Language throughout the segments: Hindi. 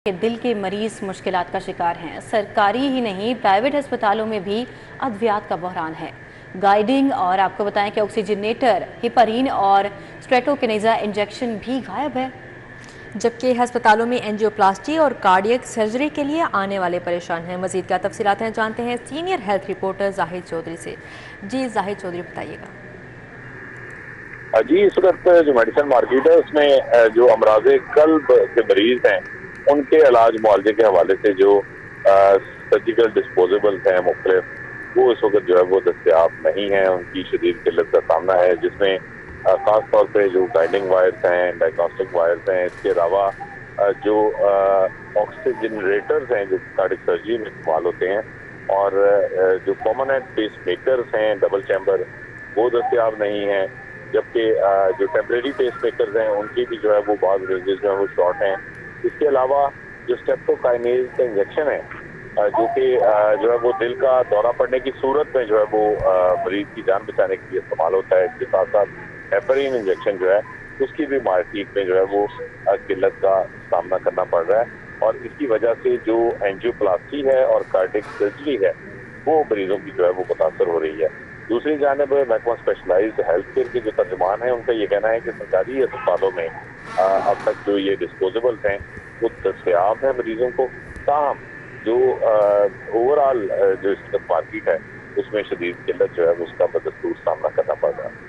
के दिल के मरीज मुश्किलात का शिकार हैं। सरकारी ही नहीं प्राइवेट अस्पतालों में भी अद्वियात का बहरान है। गाइडिंग और आपको बताएं कि ऑक्सीजनेटर, हेपारीन और स्ट्रेटोकिनेजा इंजेक्शन भी गायब है, जबकि अस्पतालों में एंजियोप्लास्टी और कार्डियक सर्जरी के लिए आने वाले परेशान हैं। मजीद क्या तफसीलात हैं जानते हैं senior health reporter Zahid Chaudhary से। जी जाहिद चौधरी बताइएगा। जी, इस वक्त जो मेडिसिन मार्केट है उसमें जो अमराज़े कल्ब के मरीज हैं उनके इलाज मुआवजे के हवाले से जो सर्जिकल डिस्पोजेबल्स हैं मुख्तलिफ, वो इस वक्त जो है वो दस्तियाब नहीं है। उनकी शदीद किल्लत का सामना है, जिसमें खास तौर पे जो गाइडिंग वायर्स हैं, डायग्नोस्टिक वायर्स हैं, इसके अलावा जो ऑक्सीजनरेटर्स हैं जो कार्डियक सर्जरी में इस्तेमाल होते हैं, और जो परमानेंट पेस मेकर्स हैं डबल चैम्बर, वो दस्तियाब नहीं है। जबकि जो टेम्परेरी पेस मेकर्स हैं उनकी भी जो है वो बाद रेंजेस जो है वो शॉर्ट हैं। इसके अलावा जो स्ट्रेप्टोकाइनेज का इंजेक्शन है जो कि जो है वो दिल का दौरा पड़ने की सूरत में जो है वो मरीज की जान बचाने के लिए इस्तेमाल होता है। इसके साथ साथ हेपारीन इंजेक्शन जो है उसकी भी मार्केट में जो है वो किल्लत का सामना करना पड़ रहा है, और इसकी वजह से जो एंजियोप्लास्टी है और कार्डियक सर्जरी है वो मरीजों की जो है वो मुतासर हो रही है। दूसरी जानिब महकमा स्पेशलाइज्ड हेल्थ केयर के जो तर्जुमान हैं उनका ये कहना है कि सरकारी अस्पतालों में अब तक जो ये डिस्पोजेबल्स हैं वो दस्तियाब है मरीजों को, ताहम जो ओवरऑल जो इस मार्केट है उसमें शदीद किल्लत जो है उसका बदस्तूर सामना करना पड़ रहा है।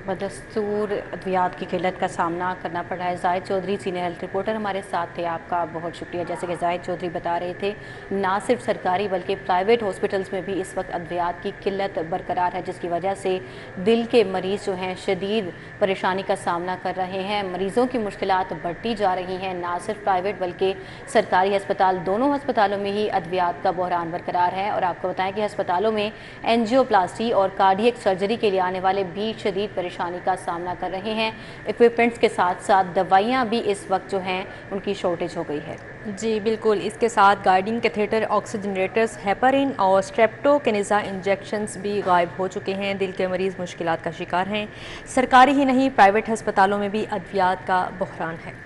बदस्तूर अद्वियात की किल्लत का सामना करना पड़ रहा है। Zahid Chaudhary senior health reporter हमारे साथ थे, आपका बहुत शुक्रिया। जैसे कि जाहिद चौधरी बता रहे थे, ना सिर्फ सरकारी बल्कि प्राइवेट हॉस्पिटल्स में भी इस वक्त अद्वियात की किल्लत बरकरार है, जिसकी वजह से दिल के मरीज़ जो हैं शदीद परेशानी का सामना कर रहे हैं। मरीज़ों की मुश्किलात बढ़ती जा रही हैं। ना सिर्फ प्राइवेट बल्कि सरकारी अस्पताल, दोनों अस्पतालों में ही अद्वियात का बहरान बरकरार है। और आपको बताएं कि अस्पतालों में एंजियोप्लास्टी और कार्डियक सर्जरी के लिए आने वाले भी शदीद परेशानी का सामना कर रहे हैं। इक्विपमेंट्स के साथ साथ दवाइयाँ भी इस वक्त जो हैं उनकी शॉर्टेज हो गई है। जी बिल्कुल, इसके साथ गाइडिंग कैथेटर, ऑक्सीजनेटर्स, हेपारीन और स्ट्रेप्टोकिनेजा इंजेक्शंस भी गायब हो चुके हैं। दिल के मरीज़ मुश्किलात का शिकार हैं। सरकारी ही नहीं प्राइवेट अस्पतालों में भी अद्वियात का बहरान है।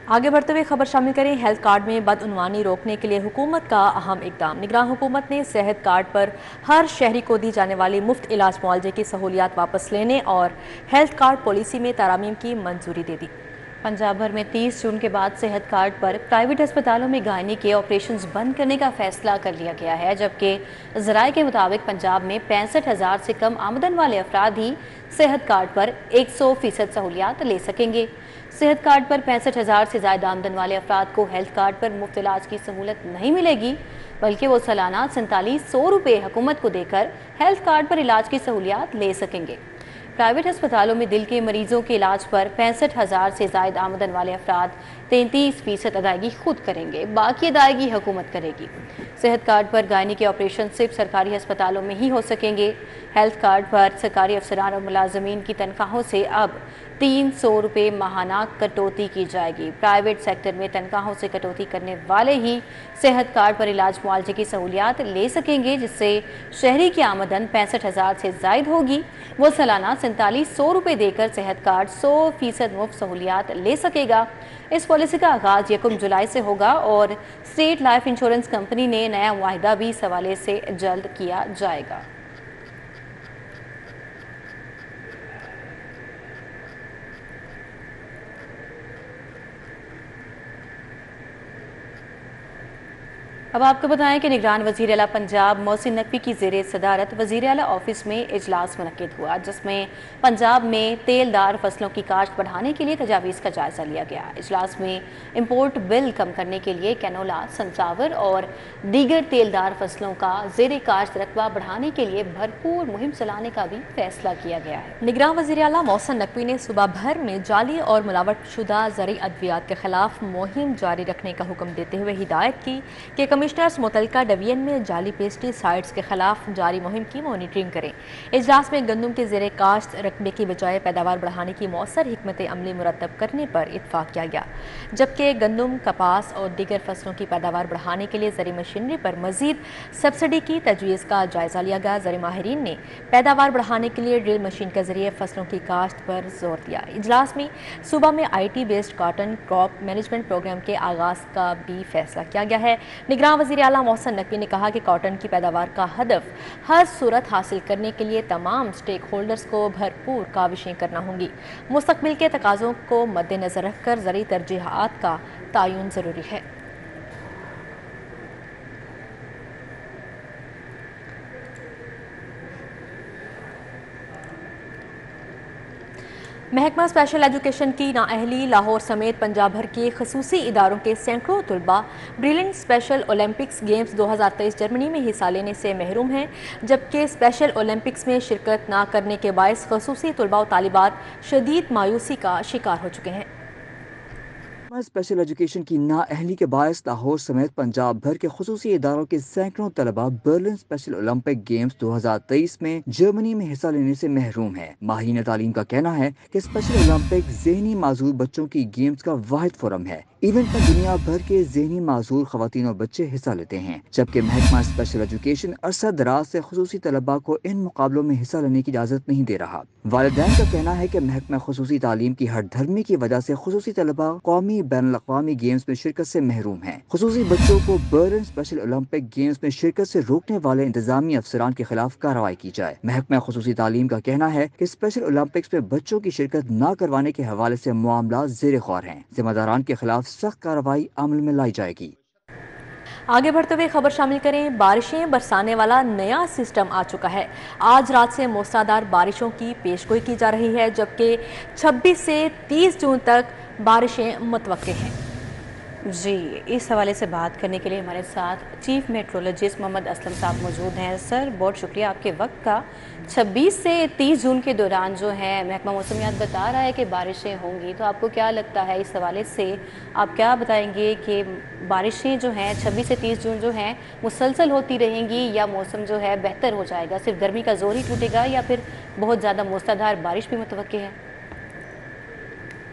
आगे बढ़ते हुए खबर शामिल करें, हेल्थ कार्ड में बदउनवानी रोकने के लिए हुकूमत का अहम इकदाम। निगरान हुकूमत ने सेहत कार्ड पर हर शहरी को दी जाने वाली मुफ्त इलाज मुआवजे की सहूलियात वापस लेने और हेल्थ कार्ड पॉलिसी में तारामीम की मंजूरी दे दी। पंजाब भर में 30 जून के बाद सेहत कार्ड पर प्राइवेट अस्पतालों में गायनी के ऑपरेशंस बंद करने का फैसला कर लिया गया है, जबकि ज़राए के मुताबिक पंजाब में 65,000 से कम आमदन वाले अफराद ही सेहत कार्ड पर 100% सहूलियात ले सकेंगे। सेहत कार्ड पर 65,000 से ज़्यादा आमदन वाले अफराद को हेल्थ कार्ड पर मुफ्त इलाज की सहूलत नहीं मिलेगी, बल्कि वो सालाना 4700 रुपये हुकूमत को देकर हेल्थ कार्ड पर इलाज की सहूलियात ले सकेंगे। प्राइवेट अस्पतालों में दिल के मरीजों के इलाज पर 65,000 से ज़ायद आमदन वाले अफराद 33% अदायगी खुद करेंगे, बाकी अदायगी हुकूमत करेगी। सेहत कार्ड पर गायनी के ऑपरेशन सिर्फ सरकारी अस्पतालों में ही हो सकेंगे। हेल्थ कार्ड पर सरकारी अफसरान और मुलाजमीन की तनख्वाहों से अब 300 रुपये माहाना कटौती की जाएगी। प्राइवेट सेक्टर में तनख्वाहों से कटौती करने वाले ही सेहत कार्ड पर इलाज मुआवजे की सहूलियात ले सकेंगे, जिससे शहरी की आमदन 65,000 से ज़ायद होगी। वो सालाना 4700 रुपये देकर सेहत कार्ड 100% मुफ्त सहूलियात ले सकेगा। इस पॉलिसी का आगाज़ 1 जुलाई से होगा और स्टेट लाइफ इंश्योरेंस कंपनी ने नया मुआहिदा भी इस हवाले से जल्द किया जाएगा। अब आपको बताएं कि निगरान वज़ीर आला पंजाब मोहसिन नकवी की ज़ेरे सदारत वज़ीर आला ऑफिस में इजलास मुनक्किद हुआ, जिसमें पंजाब में तेलदार फसलों की काश्त बढ़ाने के लिए तजावीज़ का जायज़ा लिया गया। इजलास में इम्पोर्ट बिल कम करने के लिए कैनोला, सनफ्लावर और दीगर तेलदार फसलों का ज़ेरे काश्त रकबा बढ़ाने के लिए भरपूर मुहिम चलाने का भी फैसला किया गया है। निगरान वज़ीर आला मोहसिन नकवी ने सूबा भर में जाली और मिलावट शुदा ज़रूरी अद्वियात के खिलाफ मुहिम जारी रखने का हुक्म देते हुए हिदायत की कि कमिश्नर्स मुतलका डिवीजन में जाली पेस्टिसाइड्स के खिलाफ जारी मुहिम की मॉनिटरिंग करें। इजलास में गंदम के ज़ेरे काश्त रकबे की बजाय पैदावार बढ़ाने की मौसर हिकमत अमली मुरतब करने पर इत्फाक किया गया, जबकि गंदम, कपास और दीगर फसलों की पैदावार बढ़ाने के लिए ज़री मशीनरी पर मजीद सब्सिडी की तजवीज़ का जायज़ा लिया गया। ज़री माहिरीन ने पैदावार बढ़ाने के लिए ड्रिल मशीन के जरिए फसलों की काश्त पर जोर दिया। इजलास में सूबा में IT based cotton crop management program के आगाज़ का भी फैसला किया गया है। निगरान वज़ीर आला मोहसिन नकवी ने कहा कि कॉटन की पैदावार का हदफ हर सूरत हासिल करने के लिए तमाम स्टेक होल्डर्स को भरपूर काविशें करना होंगी। मुस्तकबिल के तकाज़ों को मद्देनज़र रखकर ज़रूरी तरजीहात का तयन ज़रूरी है। महकमा स्पेशल एजुकेशन की नाअहली लाहौर समेत पंजाब भर के खसूसी इदारों के सैकड़ों तलबा brilliant special Olympics games 2023 Germany में हिस्सा लेने से महरूम हैं, जबकि स्पेशल ओलंपिक्स में शिरकत न करने के बायस खसूसी तलबा और तालिबात शदीद मायूसी का शिकार हो चुके हैं। स्पेशल एजुकेशन की नाअहली के बायस लाहौर समेत पंजाब भर के खुसूसी इदारों के सैकड़ों तलबा बर्लिन स्पेशल ओलंपिक गेम्स 2023 में जर्मनी में हिस्सा लेने से महरूम है। माहिरीन तालीम का कहना है कि स्पेशल ओलंपिक ज़हनी माजूर बच्चों की गेम्स का वाहिद फोरम है। इवेंट में दुनिया भर के ज़हनी माजूर खवातीन और बच्चे हिस्सा लेते हैं, जबकि महकमा स्पेशल एजुकेशन अरसा दराज से खुसूसी तलबा को इन मुकाबलों में हिस्सा लेने की इजाज़त नहीं दे रहा। वालिदैन का कहना है कि महकमा खुसूसी तालीम की हठधर्मी की वजह से खुसूसी तलबा कौमी बैनुल-अक़वामी गेम्स में शिरकत से महरूम हैं। खुसूसी बच्चों को बर्लिन स्पेशल ओलंपिक गेम्स में शिरकत से रोकने वाले इंतजामी अफसरान के खिलाफ कार्रवाई की जाए। महकमा खुसूसी तालीम का कहना है कि स्पेशल ओलंपिक्स में बच्चों की शिरकत न करवाने के हवाले से मामला ज़ेरे गौर हैं। जिम्मेदारान के खिलाफ सख्त कार्रवाई अमल में लाई जाएगी। आगे बढ़ते हुए खबर शामिल करें। बारिशें बरसाने वाला नया सिस्टम आ चुका है। आज रात से मूसलाधार बारिशों की पेशगोई की जा रही है, जबकि 26 से 30 जून तक बारिशें मुतवक्के हैं। जी, इस हवाले से बात करने के लिए हमारे साथ चीफ मेट्रोलॉजिस्ट मोहम्मद असलम साहब मौजूद हैं। सर, बहुत शुक्रिया आपके वक्त का। 26 से 30 जून के दौरान जो है महकमा मौसमियात बता रहा है कि बारिशें होंगी, तो आपको क्या लगता है, इस हवाले से आप क्या बताएंगे कि बारिशें जो हैं 26 से 30 जून जो हैं मुसलसल होती रहेंगी या मौसम जो है बेहतर हो जाएगा, सिर्फ गर्मी का जोर ही टूटेगा या फिर बहुत ज़्यादा मूसलाधार बारिश भी मुतवक्के है?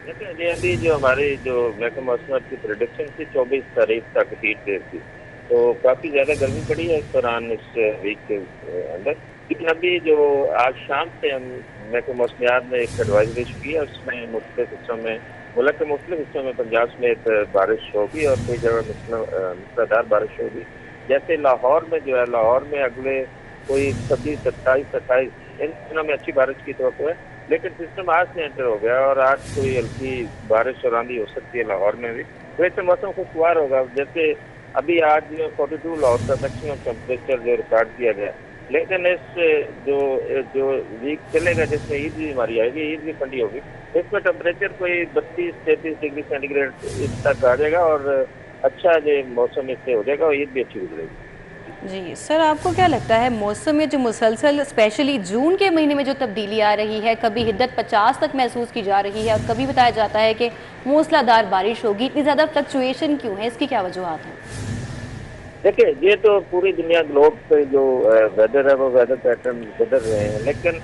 देखिए, अभी जो हमारी जो महकमा मौसमियात की प्रेडिक्शन थी 24 तारीख तक हीट वेव थी, तो काफ़ी ज़्यादा गर्मी पड़ी है इस दौरान, इस वीक के अंदर। लेकिन अभी जो आज शाम से हम महकमा मौसमियात ने एक एडवाइजरी इशू की है, उसमें मुख्तलिफ हिस्सों में, मुल्क के मुख्तलिफ हिस्सों में पंजाब समेत बारिश होगी और कई जगह मूसलाधार बारिश होगी। जैसे लाहौर में जो है, लाहौर में अगले कोई 26, 27, 28 इन दिनों में अच्छी बारिश की तवक्को है, लेकिन सिस्टम आज से एंटर हो गया और आज कोई हल्की बारिश और आंधी हो सकती है लाहौर में भी। तो इससे मौसम खुशगवार होगा। जैसे अभी आज 42 लाहौर का मैक्सिमम टेम्परेचर जो रिकॉर्ड किया गया, लेकिन इस जो वीक चलेगा जिसमें ईद भी हमारी आएगी, ईद भी ठंडी होगी, इसमें टेम्परेचर कोई 32-33 डिग्री सेंटीग्रेड इस तक आ जाएगा और अच्छा जो मौसम इससे हो जाएगा और ईद भी अच्छी गुजरेगी। जी सर, आपको क्या लगता है मौसम में जो मुसलसल स्पेशली जून के महीने में जो तब्दीली आ रही है, कभी हिद्दत 50 तक महसूस की जा रही है और कभी बताया जाता है कि मूसलाधार बारिश होगी, इतनी ज़्यादा फ्लक्चुएशन क्यों है, इसकी क्या वजूहात हैं? देखिए, ये तो पूरी दुनिया ग्लोब पे जो वेदर है वो वेदर पैटर्न बदल रहे हैं, लेकिन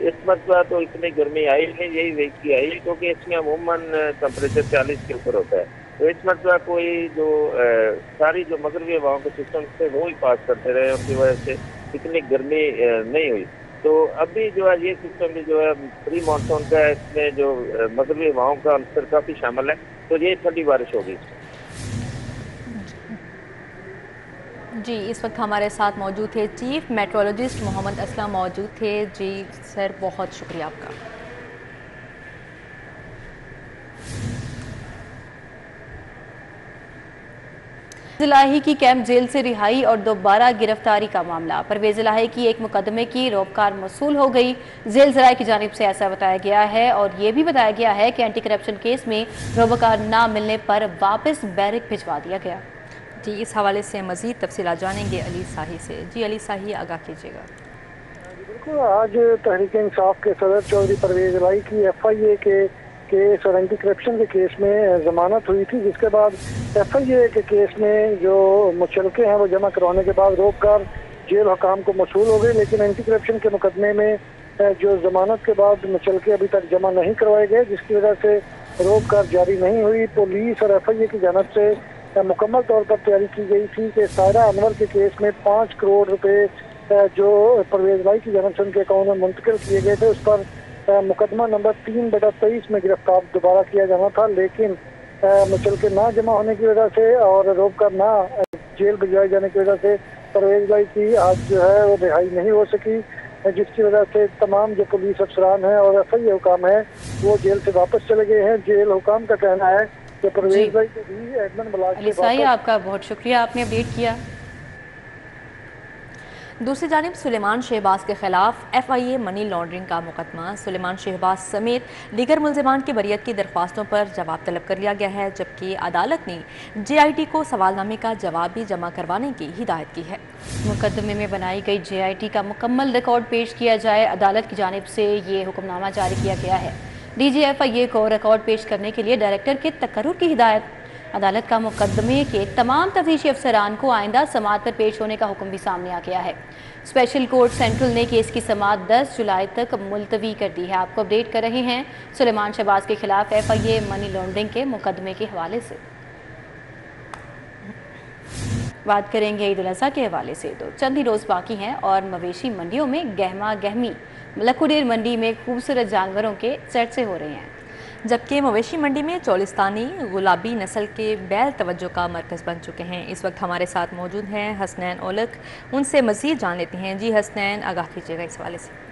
इस मरतबा तो इतनी गर्मी आई नहीं, यही वीक की आई, क्योंकि इसमें अमूमन टेम्परेचर 40 के ऊपर होता है। तो इस मरतबा कोई जो सारी जो मगरबी हवाओं के सिस्टम थे वो ही पास करते रहे, उनकी वजह से इतनी गर्मी नहीं हुई। तो अभी जो है ये सिस्टम भी जो है प्री मानसून का है, इसमें जो मगरबी हवाओं का अंतर काफ़ी शामिल है, तो ये ठंडी बारिश होगी। जी, इस वक्त हमारे साथ मौजूद थे चीफ मेट्रोलॉजिस्ट मोहम्मद असलम मौजूद थे। जी सर, बहुत शुक्रिया आपका। इलाही की कैंप जेल से रिहाई और दोबारा गिरफ्तारी का मामला। परवेज इलाही की एक मुकदमे की रोबकार मसूल हो गई। जेल ज़राए की जानिब से ऐसा बताया गया है और ये भी बताया गया है कि एंटी करप्शन केस में रोबकार ना मिलने पर वापस बैरक भिजवा दिया गया। जी, इस हवाले से मज़ीद तफसीलात जानेंगे अली साही से। जी अली साही, आगाह कीजिएगा। बिल्कुल, आज तहरीक इंसाफ के सदर चौधरी परवेज इलाही की FIA के केस और एंटी करप्शन के केस में जमानत हुई थी, जिसके बाद FIA के केस में जो मुचलके हैं वो जमा करवाने के बाद रोककर जेल हुकाम को मसूल हो गए। लेकिन एंटी करप्शन के मुकदमे में जो जमानत के बाद मुचलके अभी तक जमा नहीं करवाए गए, जिसकी वजह से रोककर जारी नहीं हुई। पुलिस और FIA की जानब से मुकम्मल तौर पर तैयारी की गई थी कि सायरा अनवर के केस में 5 करोड़ रुपए जो परवेज भाई की जानब से उनके अकाउंट में मुंतकिल किए गए थे, उस पर मुकदमा नंबर 3/23 में गिरफ्तार दोबारा किया जाना था। लेकिन मुचलके ना जमा होने की वजह से और रोककर ना जेल भिजवाए जाने की वजह से परवेज भाई की आज जो है वो रिहाई नहीं हो सकी, जिसकी वजह से तमाम जो पुलिस अफसरान हैं और FIA हुकाम है वो जेल से वापस चले गए हैं। जेल हुकाम का कहना है कि परवेज भाई को भी एडमिन ब्लॉक से आपका बहुत शुक्रिया, आपने अपडेट किया। दूसरी जानिब सुलेमान शहबाज के खिलाफ FIA मनी लॉन्ड्रिंग का मुकदमा, सुलेमान शहबाज समेत दीगर मुल्ज़िमान की बरियत की दरख्वास्तों पर जवाब तलब कर लिया गया है, जबकि अदालत ने JIT को सवालनामे का जवाब भी जमा करवाने की हिदायत की है। मुकदमे में बनाई गई JIT का मुकम्मल रिकॉर्ड पेश किया जाए, अदालत की जानिब से ये हुक्मनामा जारी किया गया है। DG FIA को रिकॉर्ड पेश करने के लिए डायरेक्टर के तकर्रुर की हिदायत। अदालत का मुकदमे के तमाम तफ्तीशी अफसरान को आइंदा समाअत पर पेश होने का हुक्म भी सामने आ गया है। स्पेशल कोर्ट सेंट्रल ने केस की समाअत 10 जुलाई तक मुलतवी कर दी है। आपको अपडेट कर रहे हैं सुलेमान शहबाज के खिलाफ FIA मनी लॉन्ड्रिंग के मुकदमे के हवाले से। बात करेंगे ईद उल अज़हा के हवाले से। तो चंद ही रोज़ बाकी हैं और मवेशी मंडियों में गहमा गहमी। लखुडेर मंडी में खूबसूरत जानवरों के चर्चे हो रहे हैं, जबकि मवेशी मंडी में चोलिस्तानी गुलाबी नस्ल के बैल तवज्जो का मरकज़ बन चुके हैं। इस वक्त हमारे साथ मौजूद हैं हसनैन ओलक, उनसे मज़ीद जान लेते हैं। जी हसनैन, आगाह कीजिएगा इस हवाले से।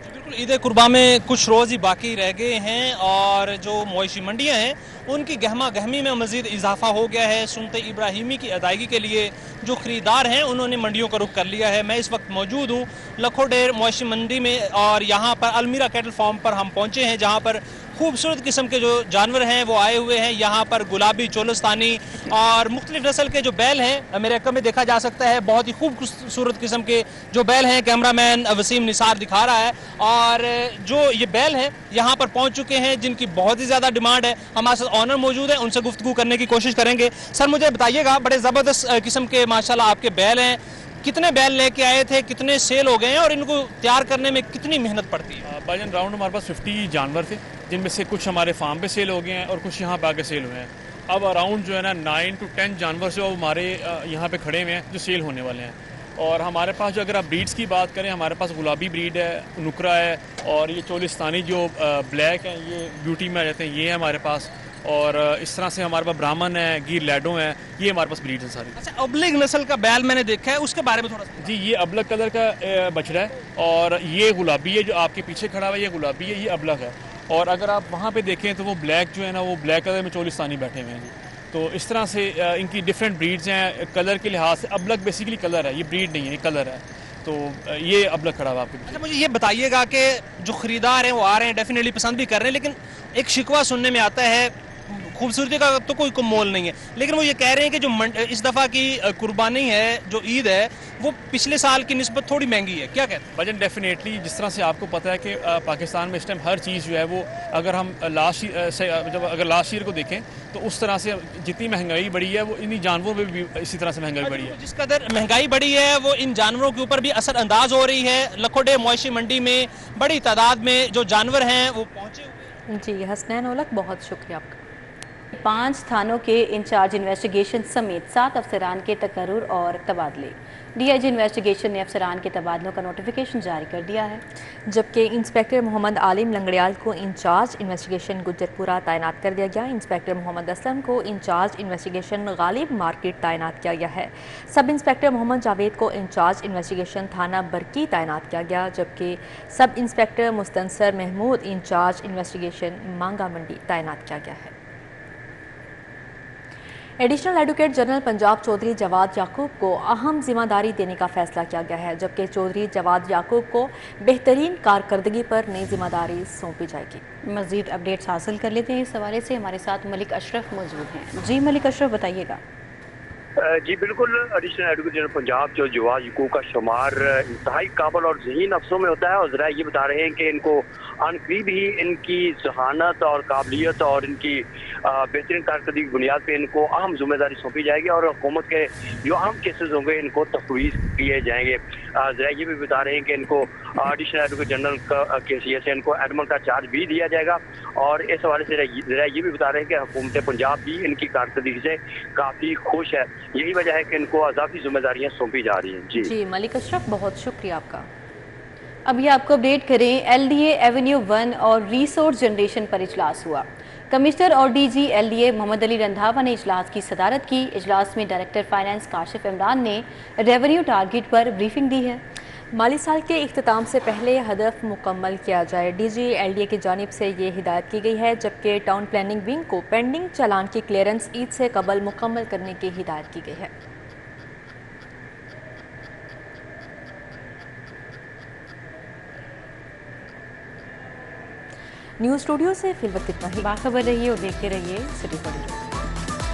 बिल्कुल, ईद कुर्बा में कुछ रोज़ ही बाकी रह गए हैं और जो मवेशी मंडियां हैं उनकी गहमा गहमी में मज़ीद इजाफा हो गया है। सुन्नत इब्राहिमी की अदायगी के लिए जो ख़रीदार हैं उन्होंने मंडियों का रुख कर लिया है। मैं इस वक्त मौजूद हूँ लखोडेर मवेशी मंडी में और यहाँ पर अलमीरा कैटल फार्म पर हम पहुँचे हैं, जहाँ पर खूबसूरत किस्म के जो जानवर हैं वो आए हुए हैं। यहाँ पर गुलाबी, चोलिस्तानी और मुख्तलिफ नस्ल के जो बैल हैं मेरे अक्ल में देखा जा सकता है। बहुत ही खूबसूरत किस्म के जो बैल हैं कैमरामैन वसीम निसार दिखा रहा है। और जो ये बैल हैं यहाँ पर पहुँच चुके हैं जिनकी बहुत ही ज़्यादा डिमांड है। हमारे साथ ऑनर मौजूद है, उनसे गुफ्तगू करने की कोशिश करेंगे। सर मुझे बताइएगा, बड़े ज़बरदस्त किस्म के माशाल्लाह आपके बैल हैं, कितने बैल लेके आए थे, कितने सेल हो गए हैं और इनको तैयार करने में कितनी मेहनत पड़ती है? भाईजान राउंड हमारे पास 50 जानवर थे, जिनमें से कुछ हमारे फार्म पे सेल हो गए हैं और कुछ यहाँ पे आके सेल हुए हैं। अब अराउंड जो है ना 9 to 10 जानवर जो हमारे यहाँ पे खड़े हुए हैं जो सेल होने वाले हैं। और हमारे पास जो अगर आप ब्रीड्स की बात करें, हमारे पास गुलाबी ब्रीड है, नुकरा है और ये चोलिस्तानी जो ब्लैक है ये ब्यूटी में आ जाते हैं, ये है हमारे पास। और इस तरह से हमारे पास ब्राह्मण है, गिर लैडो है, ये हमारे पास ब्रीड है सारी। अच्छा, अबलग नस्ल का बैल मैंने देखा है, उसके बारे में थोड़ा सा। जी, ये अबलग कलर का बछड़ा है और ये गुलाबी है, जो आपके पीछे खड़ा हुआ है ये गुलाबी है, ये अबलग है। और अगर आप वहाँ पे देखें तो वो ब्लैक जो है ना वो ब्लैक कलर में चोलिस्तानी बैठे हुए हैं। तो इस तरह से इनकी डिफरेंट ब्रीड्स हैं कलर के लिहाज से। अबलग बेसिकली कलर है, ये ब्रीड नहीं है, ये कलर है। तो ये अबलग खड़ा हुआ आपके। अच्छा, मुझे ये बताइएगा कि जो ख़रीदार हैं वो आ रहे हैं, डेफिनेटली पसंद भी कर रहे हैं, लेकिन एक शिकवा सुनने में आता है, खूबसूरती का तो कोई मोल नहीं है, लेकिन वो ये कह रहे हैं कि जो इस दफ़ा की कुर्बानी है, जो ईद है, वो पिछले साल की निस्बत थोड़ी महंगी है। क्या कहते हैं? भाईजान डेफिनेटली जिस तरह से आपको पता है कि पाकिस्तान में इस टाइम हर चीज़ जो है वो अगर हम लास्ट ईयर को देखें तो उस तरह से जितनी महंगाई बढ़ी है वो इन्हीं जानवरों में भी इसी तरह से महंगाई बढ़ी है। जिस कदर महंगाई बढ़ी है वो इन जानवरों के ऊपर भी असर अंदाज हो रही है। लखोडे मवेशी मंडी में बड़ी तादाद में जो जानवर हैं वो पहुँचे हुए। जी हसनैन ओलक, बहुत शुक्रिया आपका। 5 थानों के इंचार्ज इन्वेस्टिगेशन समेत 7 अफसरान के तकर्रुर और तबादले। DIG इन्वेस्टिगेशन ने अफसरान के तबादलों का नोटिफिकेशन जारी कर दिया है, जबकि इंस्पेक्टर मोहम्मद आलिम लंगड़ियाल को इंचार्ज इन्वेस्टिगेशन गुज्जरपुरा तैनात कर दिया गया। इंस्पेक्टर मोहम्मद असलम को इंचार्ज इन्वेस्टिगेशन गालिब मार्केट तैनात किया गया है। सब इंस्पेक्टर मोहम्मद जावेद को इंचार्ज इन्वेस्टिगेशन थाना बरकी तैनात किया गया, जबकि sub inspector Mustansar Mahmood incharge investigation Manga Mandi तैनात किया गया है। Additional advocate general Punjab Chaudhry Jawad Yaqoob को अहम जिम्मेदारी देने का फैसला किया गया है, जबकि चौधरी जवाद याकूब को बेहतरीन कारकर्दगी पर नई जिम्मेदारी सौंपी जाएगी। मजीद अपडेट्स हासिल कर लेते हैं। इस हवाले से हमारे साथ मलिक अशरफ मौजूद हैं। जी मलिक अशरफ, बताइएगा। जी बिल्कुल, एडिशनल एडवोकेट जनरल पंजाब जो जवाद याकूब का शुमार इंतहाई काबिल और ज़हीन अफसरों में होता है और ज़रा ये बता रहे हैं कि इनको अनकरीब ही इनकी जहानत और काबिलियत और इनकी बेहतरीन कारकर्दगी की बुनियाद पर इनको अहम जिम्मेदारी सौंपी जाएगी और हुकूमत के जो अहम केसेस होंगे इनको तफवीज़ किए जाएंगे। ज़रा ये भी बता रहे हैं कि इनको एडिशनल एडवोकेट जनरल के हैसियत से इनको एडमन का चार्ज भी दिया जाएगा और इस हवाले से ज़रा ये भी बता रहे हैं कि हुकूमत पंजाब भी इनकी कारकर्दगी से काफ़ी खुश है। यही वजह है कि इनको अजाफी जिम्मेदारियाँ सौंपी जा रही हैं। जी मलिक अशरफ, बहुत शुक्रिया आपका। अभी आपको अपडेट करें, LDA एवेन्यू 1 और रिसोर्स जनरेशन पर इजलास हुआ। कमिश्नर और DG LDA मोहम्मद अली रंधावा ने इजलास की सदारत की। इजलास में डायरेक्टर फाइनेंस काशिफ इमरान ने रेवेन्यू टारगेट पर ब्रीफिंग दी है। माली साल के इख्तिताम से पहले हदफ मुकम्मल किया जाए, DG LDA की जानिब से ये हिदायत की गई है, जबकि टाउन प्लानिंग विंग को पेंडिंग चालान की क्लियरेंस ईद से कबल मुकम्मल करने की हिदायत की गई है। न्यूज़ स्टूडियो से फिलहाल इतना ही। बाखबर रहिए और देखते रहिए सिटी 44।